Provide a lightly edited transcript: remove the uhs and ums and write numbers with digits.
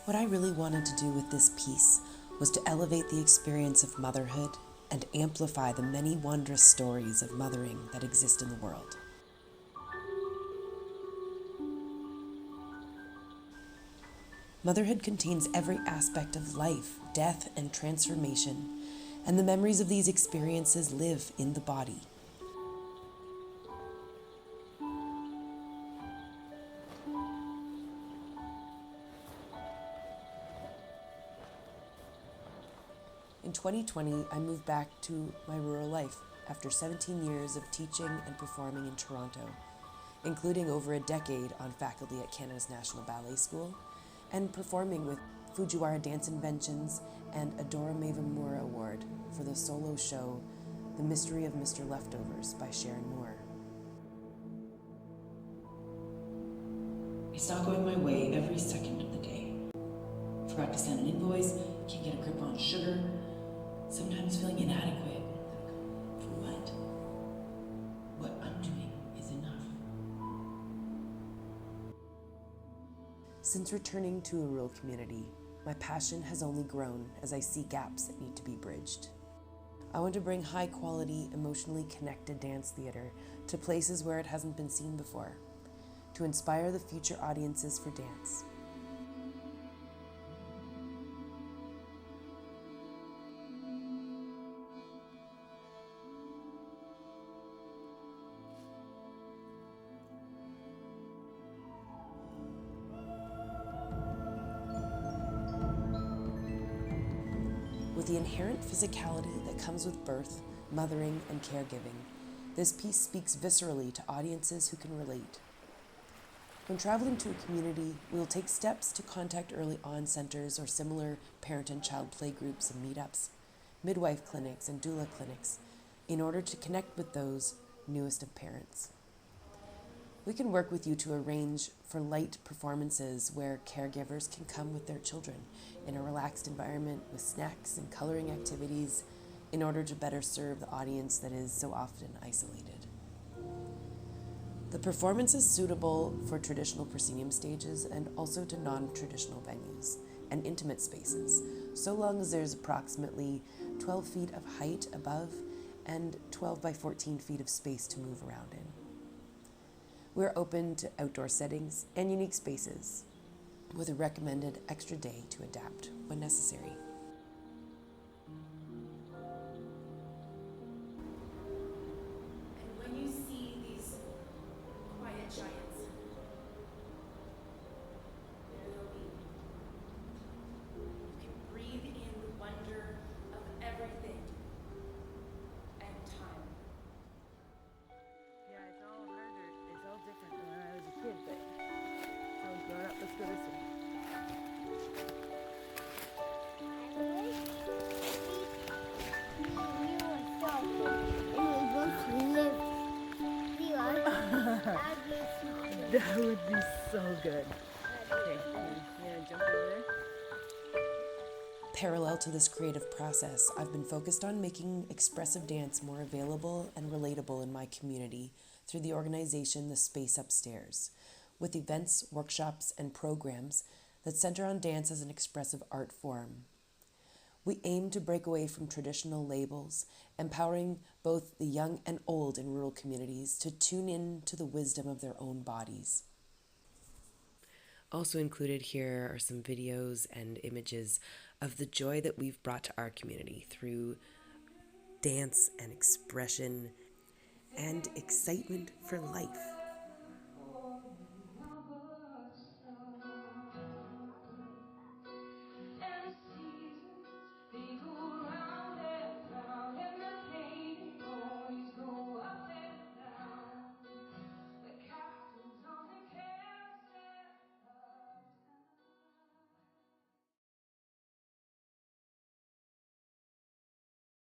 What I really wanted to do with this piece was to elevate the experience of motherhood and amplify the many wondrous stories of mothering that exist in the world. Motherhood contains every aspect of life, death, and transformation, and the memories of these experiences live in the body. In 2020, I moved back to my rural life after 17 years of teaching and performing in Toronto, including over a decade on faculty at Canada's National Ballet School and performing with Fujiwara Dance Inventions and a Dora Maven Moore Award for the solo show The Mystery of Mr. Leftovers by Sharon Moore. It's not going my way every second of the day. Forgot to send an invoice, can't get a grip on sugar, sometimes feeling inadequate. For what? What I'm doing is enough. Since returning to a rural community, my passion has only grown as I see gaps that need to be bridged. I want to bring high-quality, emotionally connected dance theater to places where it hasn't been seen before, to inspire the future audiences for dance. With the inherent physicality that comes with birth, mothering, and caregiving, this piece speaks viscerally to audiences who can relate. When traveling to a community, we will take steps to contact early on centers or similar parent and child play groups and meetups, midwife clinics and doula clinics, in order to connect with those newest of parents. We can work with you to arrange for light performances where caregivers can come with their children in a relaxed environment with snacks and coloring activities in order to better serve the audience that is so often isolated. The performance is suitable for traditional proscenium stages and also to non-traditional venues and intimate spaces, so long as there's approximately 12 feet of height above and 12 by 14 feet of space to move around in. We're open to outdoor settings and unique spaces, with a recommended extra day to adapt when necessary. And when you see these quiet giants, there they'll be. You can breathe in the wonder of everything and time. Yeah, it's all harder. It's all different than when I was a kid, but so grown up, let's go this way. That would be so good. Okay, you gonna jump over there? Parallel to this creative process, I've been focused on making expressive dance more available and relatable in my community through the organization The Space Upstairs, with events, workshops, and programs that center on dance as an expressive art form. We aim to break away from traditional labels, empowering both the young and old in rural communities to tune in to the wisdom of their own bodies. Also included here are some videos and images of the joy that we've brought to our community through dance and expression and excitement for life.